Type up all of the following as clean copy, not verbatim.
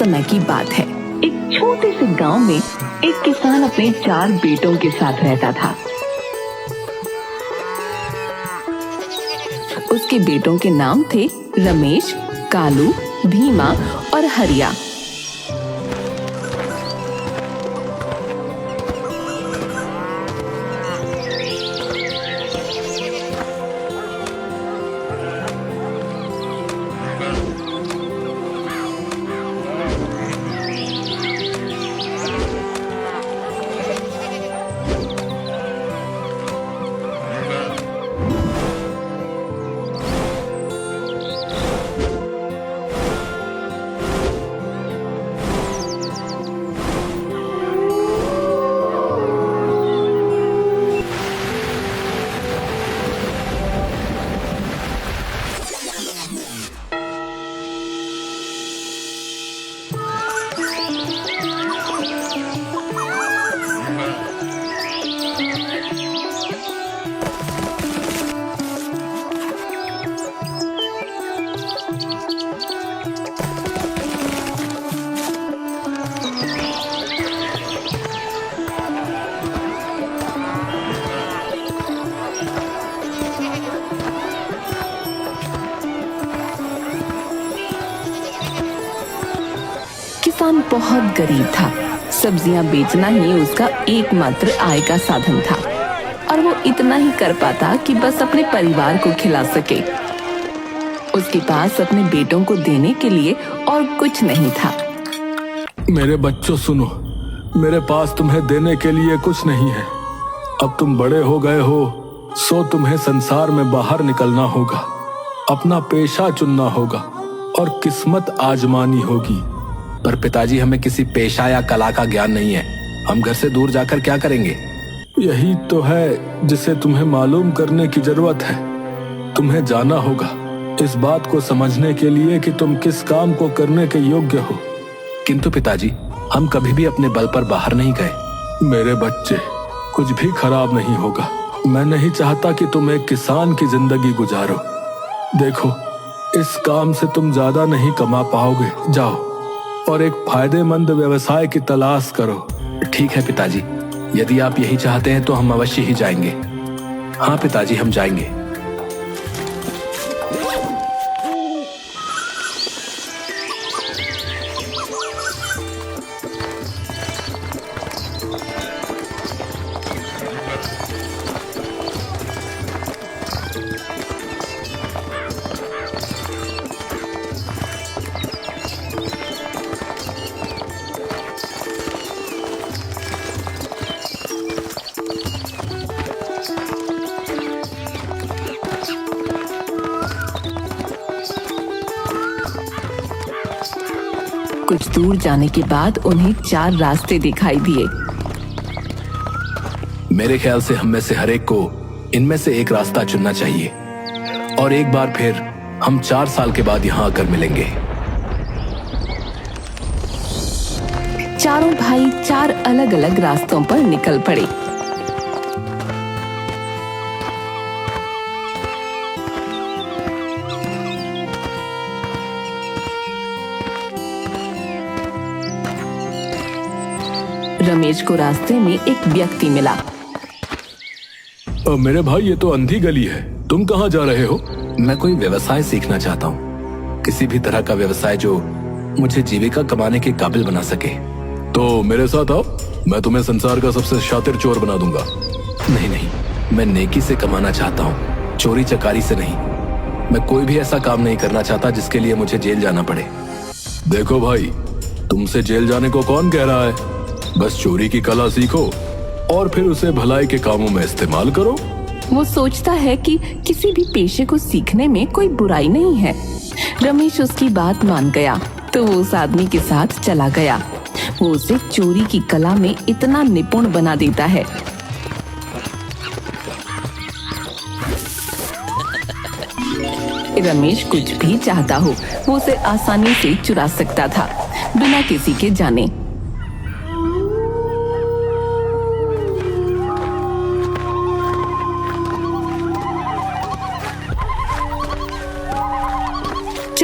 समय की बात है। एक छोटे से गांव में एक किसान अपने 4 बेटों के साथ रहता था। उसके बेटों के नाम थे रमेश, कालू, भीमा और हरिया। किसान बहुत गरीब था। सब्जियां बेचना ही उसका एकमात्र आय का साधन था और वो इतना ही कर पाता कि बस अपने परिवार को खिला सके। उसके पास अपने बेटों को देने के लिए और कुछ नहीं था। मेरे बच्चों सुनो, मेरे पास तुम्हें देने के लिए कुछ नहीं है। अब तुम बड़े हो गए हो, सो तुम्हें संसार में बाहर निकलना होगा, अपना पेशा चुनना होगा और किस्मत आजमानी होगी। पर पिताजी, हमें किसी पेशा या कला का ज्ञान नहीं है। हम घर से दूर जाकर क्या करेंगे? यही तो है जिसे तुम्हें मालूम करने की जरूरत है। तुम्हें जाना होगा इस बात को समझने के लिए कि तुम किस काम को करने के योग्य हो। किंतु पिताजी, हम कभी भी अपने बल पर बाहर नहीं गए। मेरे बच्चे, कुछ भी खराब नहीं होगा। मैं नहीं चाहता कि तुम एक किसान की जिंदगी गुजारो। देखो, इस काम से तुम ज्यादा नहीं कमा पाओगे। जाओ और एक फायदेमंद व्यवसाय की तलाश करो। ठीक है पिताजी, यदि आप यही चाहते हैं तो हम अवश्य ही जाएंगे। हाँ पिताजी, हम जाएंगे। कुछ दूर जाने के बाद उन्हें 4 रास्ते दिखाई दिए। मेरे ख्याल से हम में से हर एक को इनमें से एक रास्ता चुनना चाहिए और एक बार फिर हम 4 साल के बाद यहाँ आकर मिलेंगे। चारों भाई 4 अलग-अलग रास्तों पर निकल पड़े। रमेश को रास्ते में एक व्यक्ति मिला। मेरे भाई, ये तो अंधी गली है, तुम कहाँ जा रहे हो? मैं कोई व्यवसाय सीखना चाहता हूँ, किसी भी तरह का व्यवसाय जो मुझे जीविका कमाने के काबिल बना सके। तो मेरे साथ आओ, मैं तुम्हें संसार का सबसे शातिर चोर बना दूंगा। नहीं नहीं, मैं नेकी से कमाना चाहता हूँ, चोरी चकारी से नहीं। मैं कोई भी ऐसा काम नहीं करना चाहता जिसके लिए मुझे जेल जाना पड़े। देखो भाई, तुमसे जेल जाने को कौन कह रहा है? बस चोरी की कला सीखो और फिर उसे भलाई के कामों में इस्तेमाल करो। वो सोचता है कि किसी भी पेशे को सीखने में कोई बुराई नहीं है। रमेश उसकी बात मान गया तो वो उस आदमी के साथ चला गया। वो उसे चोरी की कला में इतना निपुण बना देता है। रमेश कुछ भी चाहता हो वो उसे आसानी से चुरा सकता था, बिना किसी के जाने।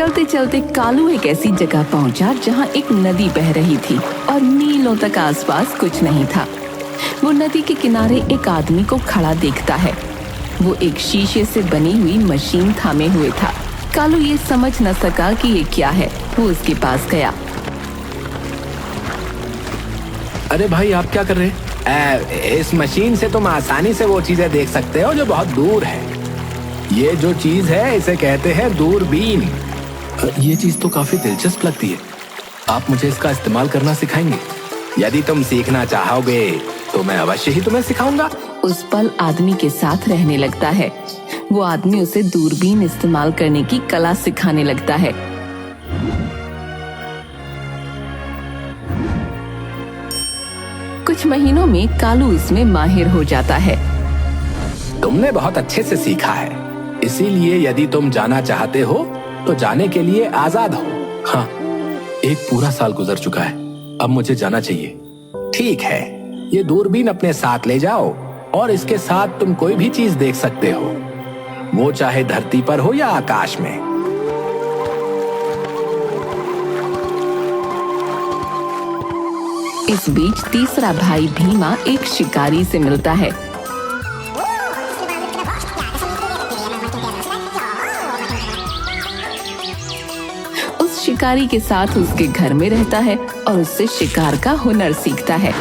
चलते चलते कालू एक ऐसी जगह पहुंचा जहां एक नदी बह रही थी और मीलों तक आसपास कुछ नहीं था। वो नदी के किनारे एक आदमी को खड़ा देखता है। वो एक शीशे से बनी हुई मशीन थामे हुए था। कालू ये समझ न सका कि ये क्या है। वो उसके पास गया। अरे भाई, आप क्या कर रहे हैं? इस मशीन से तुम आसानी से वो चीजें देख सकते हो जो बहुत दूर है। ये जो चीज है इसे कहते हैं दूरबीन। ये चीज तो काफी दिलचस्प लगती है। आप मुझे इसका इस्तेमाल करना सिखाएंगे? यदि तुम सीखना चाहोगे तो मैं अवश्य ही तुम्हें सिखाऊंगा। उस पल आदमी के साथ रहने लगता है। वो आदमी उसे दूरबीन इस्तेमाल करने की कला सिखाने लगता है। कुछ महीनों में कालू इसमें माहिर हो जाता है। तुमने बहुत अच्छे से सीखा है, इसीलिए यदि तुम जाना चाहते हो तो जाने के लिए आजाद हो। हाँ, एक पूरा साल गुजर चुका है, अब मुझे जाना चाहिए। ठीक है, ये दूरबीन अपने साथ ले जाओ और इसके साथ तुम कोई भी चीज देख सकते हो, वो चाहे धरती पर हो या आकाश में। इस बीच तीसरा भाई भीमा एक शिकारी से मिलता है। उस शिकारी के साथ उसके घर में रहता है और उससे शिकार का हुनर सीखता है।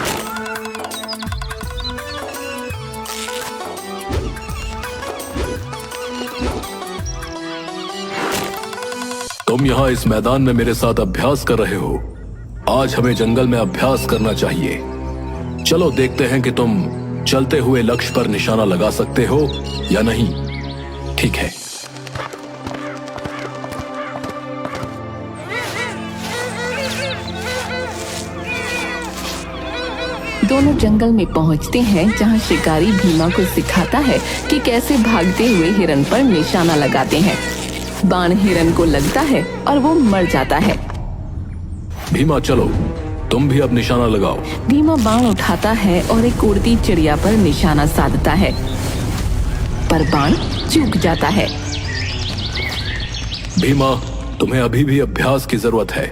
तुम यहाँ इस मैदान में मेरे साथ अभ्यास कर रहे हो। आज हमें जंगल में अभ्यास करना चाहिए। चलो देखते हैं कि तुम चलते हुए लक्ष्य पर निशाना लगा सकते हो या नहीं। ठीक है। दोनों जंगल में पहुंचते हैं जहां शिकारी भीमा को सिखाता है कि कैसे भागते हुए हिरन पर निशाना लगाते हैं। बाण हिरन को लगता है और वो मर जाता है। भीमा चलो, तुम भी अब निशाना लगाओ। भीमा बाण उठाता है और एक उड़ती चिड़िया पर निशाना साधता है, पर बाण चूक जाता है। भीमा, तुम्हें अभी भी अभ्यास की जरूरत है।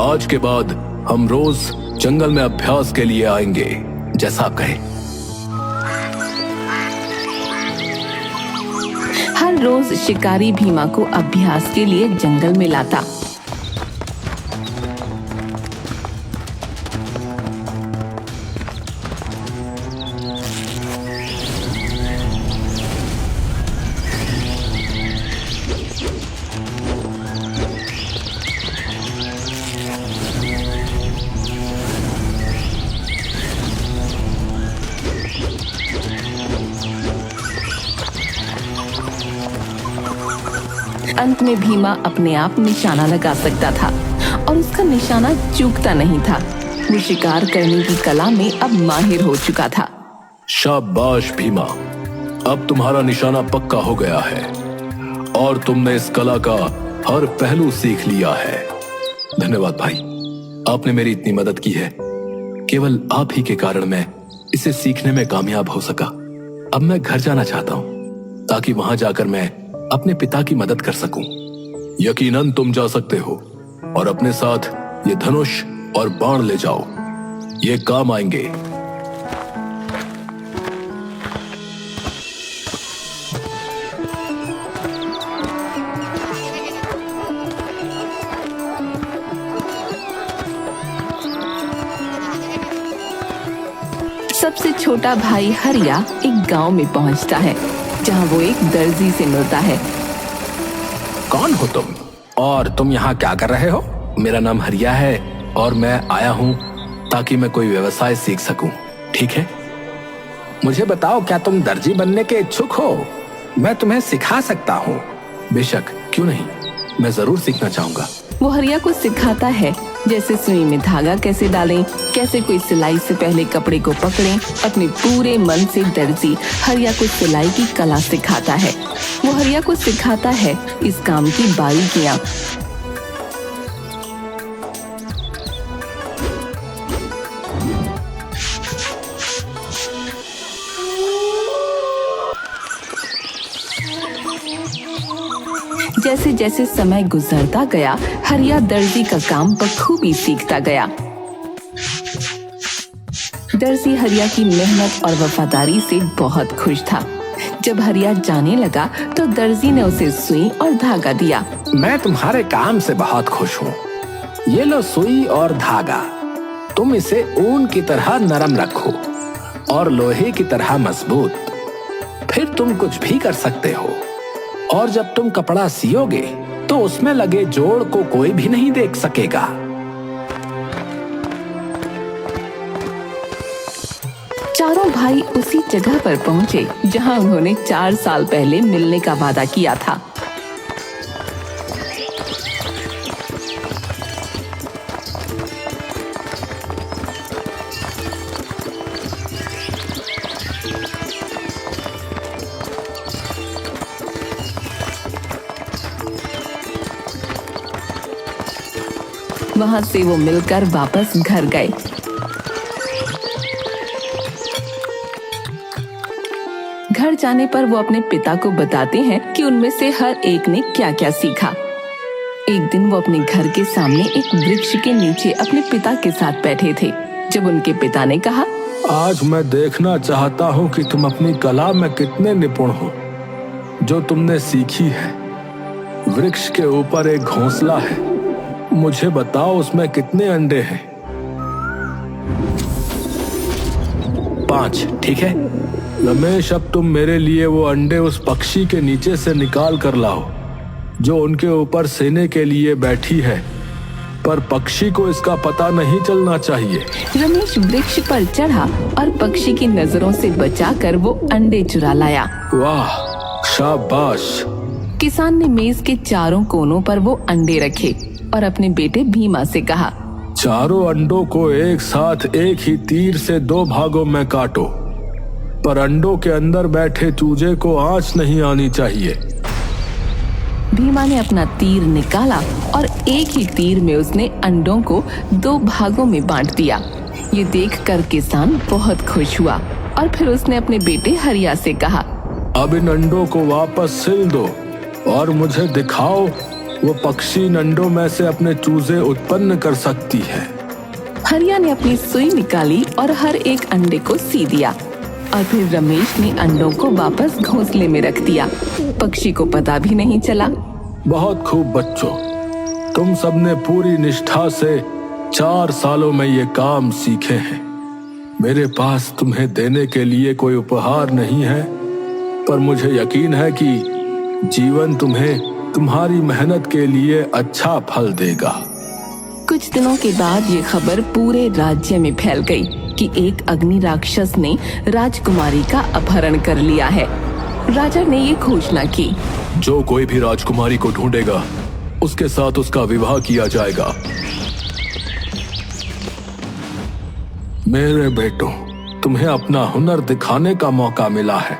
आज के बाद हम रोज जंगल में अभ्यास के लिए आएंगे, जैसा आप कहें। हर रोज शिकारी भीमा को अभ्यास के लिए जंगल में लाता। अंत में भीमा अपने आप निशाना लगा सकता था और उसका निशाना चूकता नहीं था। वो शिकार करने की कला में अब माहिर हो चुका था। शाबाश भीमा, अब तुम्हारा निशाना पक्का हो गया है और तुमने इस कला का हर पहलू सीख लिया है। धन्यवाद भाई, आपने मेरी इतनी मदद की है। केवल आप ही के कारण मैं इसे सीखने में कामयाब हो सका। अब मैं घर जाना चाहता हूँ ताकि वहां जाकर मैं अपने पिता की मदद कर सकूं। यकीनन तुम जा सकते हो और अपने साथ ये धनुष और बाण ले जाओ, ये काम आएंगे। सबसे छोटा भाई हरिया एक गांव में पहुंचता है जहां वो एक दर्जी से मिलता है। कौन हो तुम और तुम यहाँ क्या कर रहे हो? मेरा नाम हरिया है और मैं आया हूँ ताकि मैं कोई व्यवसाय सीख सकूं। ठीक है, मुझे बताओ, क्या तुम दर्जी बनने के इच्छुक हो? मैं तुम्हें सिखा सकता हूँ। बेशक, क्यों नहीं, मैं जरूर सीखना चाहूंगा। वो हरिया को सिखाता है जैसे सुई में धागा कैसे डालें, कैसे कोई सिलाई से पहले कपड़े को पकड़ें। अपने पूरे मन से दर्जी हरिया को सिलाई की कला सिखाता है। वो हरिया को सिखाता है इस काम की बारीकियां। जैसे जैसे समय गुजरता गया, हरिया दर्जी का काम बखूबी सीखता गया। दर्जी हरिया की मेहनत और वफादारी से बहुत खुश था। जब हरिया जाने लगा तो दर्जी ने उसे सुई और धागा दिया। मैं तुम्हारे काम से बहुत खुश हूँ। ये लो सुई और धागा, तुम इसे ऊन की तरह नरम रखो और लोहे की तरह मजबूत, फिर तुम कुछ भी कर सकते हो। और जब तुम कपड़ा सियोगे तो उसमें लगे जोड़ को कोई भी नहीं देख सकेगा। चारों भाई उसी जगह पर पहुंचे जहां उन्होंने 4 साल पहले मिलने का वादा किया था। वहां से वो मिलकर वापस घर गए। घर जाने पर वो अपने पिता को बताते हैं कि उनमें से हर एक ने क्या क्या सीखा। एक दिन वो अपने घर के सामने एक वृक्ष के नीचे अपने पिता के साथ बैठे थे, जब उनके पिता ने कहा, आज मैं देखना चाहता हूँ कि तुम अपनी कला में कितने निपुण हो। जो तुमने सीखी है, वृक्ष के ऊपर एक घोंसला है, मुझे बताओ उसमें कितने अंडे हैं? 5, ठीक है। रमेश, अब तुम मेरे लिए वो अंडे उस पक्षी के नीचे से निकाल कर लाओ जो उनके ऊपर सेने के लिए बैठी है, पर पक्षी को इसका पता नहीं चलना चाहिए। रमेश वृक्ष पर चढ़ा और पक्षी की नजरों से बचाकर वो अंडे चुरा लाया। वाह, शाबाश। किसान ने मेज के चारों कोनों पर वो अंडे रखे और अपने बेटे भीमा से कहा, चारों अंडों को एक साथ एक ही तीर से 2 भागों में काटो, पर अंडों के अंदर बैठे चूजे को आंच नहीं आनी चाहिए। भीमा ने अपना तीर निकाला और एक ही तीर में उसने अंडों को 2 भागों में बांट दिया। ये देखकर किसान बहुत खुश हुआ और फिर उसने अपने बेटे हरिया से कहा, अब इन अंडों को वापस सिल दो और मुझे दिखाओ वो पक्षी इन अंडों में से अपने चूजे उत्पन्न कर सकती है। हरिया ने अपनी सुई निकाली और हर एक अंडे को सी दिया और फिर रमेश ने अंडों को वापस घोंसले में रख दिया। पक्षी को पता भी नहीं चला। बहुत खूब बच्चों, तुम सबने पूरी निष्ठा से 4 सालों में ये काम सीखे हैं। मेरे पास तुम्हें देने के लिए कोई उपहार नहीं है, पर मुझे यकीन है कि जीवन तुम्हें तुम्हारी मेहनत के लिए अच्छा फल देगा। कुछ दिनों के बाद ये खबर पूरे राज्य में फैल गई कि एक अग्नि राक्षस ने राजकुमारी का अपहरण कर लिया है। राजा ने ये घोषणा की, जो कोई भी राजकुमारी को ढूंढेगा उसके साथ उसका विवाह किया जाएगा। मेरे बेटों, तुम्हें अपना हुनर दिखाने का मौका मिला है।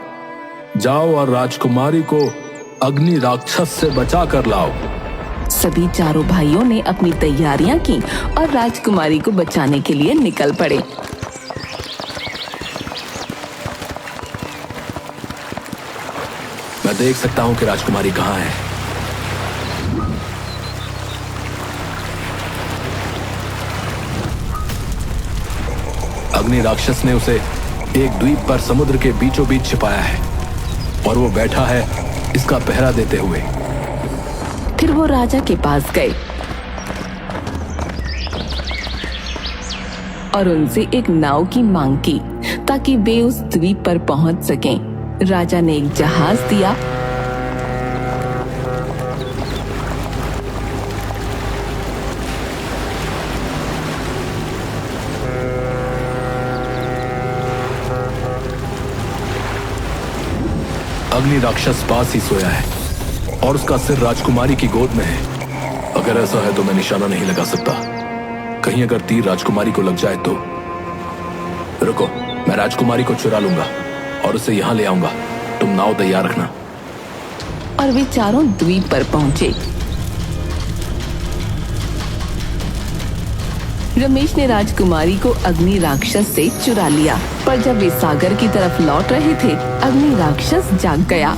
जाओ और राजकुमारी को अग्नि राक्षस से बचा कर लाओ। सभी चारों भाइयों ने अपनी तैयारियां की और राजकुमारी को बचाने के लिए निकल पड़े। मैं देख सकता हूँ कि राजकुमारी कहाँ है। अग्नि राक्षस ने उसे एक द्वीप पर समुद्र के बीचों बीच छिपाया है और वो बैठा है इसका पहरा देते हुए। फिर वो राजा के पास गए और उनसे एक नाव की मांग की ताकि वे उस द्वीप पर पहुंच सकें। राजा ने एक जहाज दिया। अग्नि राक्षस पास ही सोया है और उसका सिर राजकुमारी की गोद में है। अगर ऐसा है तो मैं निशाना नहीं लगा सकता। कहीं अगर तीर राजकुमारी को लग जाए तो। रुको, मैं राजकुमारी को चुरा लूंगा और उसे यहां ले आऊंगा। तुम नाव तैयार रखना। और वे चारों द्वीप पर पहुंचे। रमेश ने राजकुमारी को अग्नि राक्षस से चुरा लिया, पर जब वे सागर की तरफ लौट रहे थे, अग्नि राक्षस जाग गया।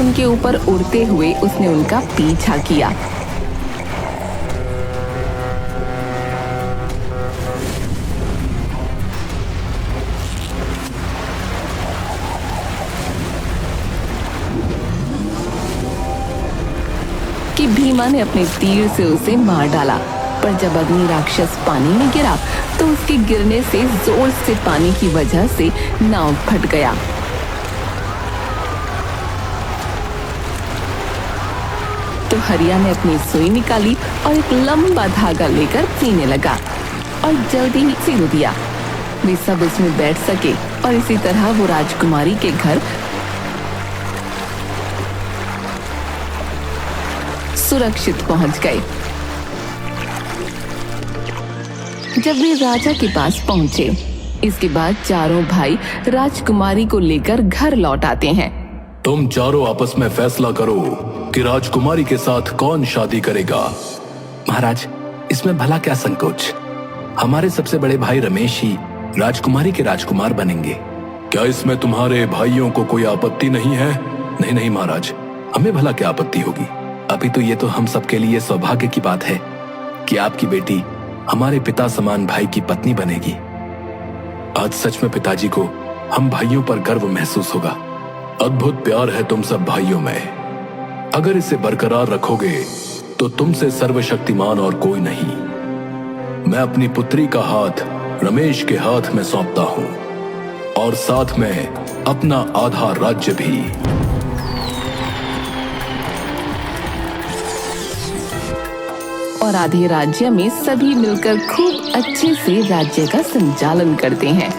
उनके ऊपर उड़ते हुए उसने उनका पीछा किया। कि भीमा ने अपने तीर से उसे मार डाला, पर जब अग्नि राक्षस पानी में गिरा तो उसके गिरने से जोर से पानी की वजह से नाव फट गया। तो हरिया ने अपनी सुई निकाली और एक लंबा धागा लेकर पीने लगा और जल्दी ही सिल दिया। वे सब इसमें बैठ सके और इसी तरह वो राजकुमारी के घर सुरक्षित पहुंच गए। जब वे राजा के पास पहुंचे, इसके बाद चारों भाई राजकुमारी को लेकर घर लौट आते हैं। तुम चारों आपस में फैसला करो कि राजकुमारी के साथ कौन शादी करेगा। महाराज, इसमें भला क्या संकोच? हमारे सबसे बड़े भाई रमेश ही राजकुमारी के राजकुमार बनेंगे। क्या इसमें तुम्हारे भाइयों को कोई आपत्ति नहीं है? नहीं नहीं महाराज, हमें भला क्या आपत्ति होगी। अभी तो ये तो हम सबके लिए सौभाग्य की बात है कि आपकी बेटी हमारे पिता समान भाई की पत्नी बनेगी। आज सच में पिताजी को हम भाइयों पर गर्व महसूस होगा। अद्भुत प्यार है तुम सब भाइयों में। अगर इसे बरकरार रखोगे तो तुमसे सर्वशक्तिमान और कोई नहीं। मैं अपनी पुत्री का हाथ रमेश के हाथ में सौंपता हूं और साथ में अपना आधा राज्य भी। और आधे राज्य में सभी मिलकर खूब अच्छे से राज्य का संचालन करते हैं।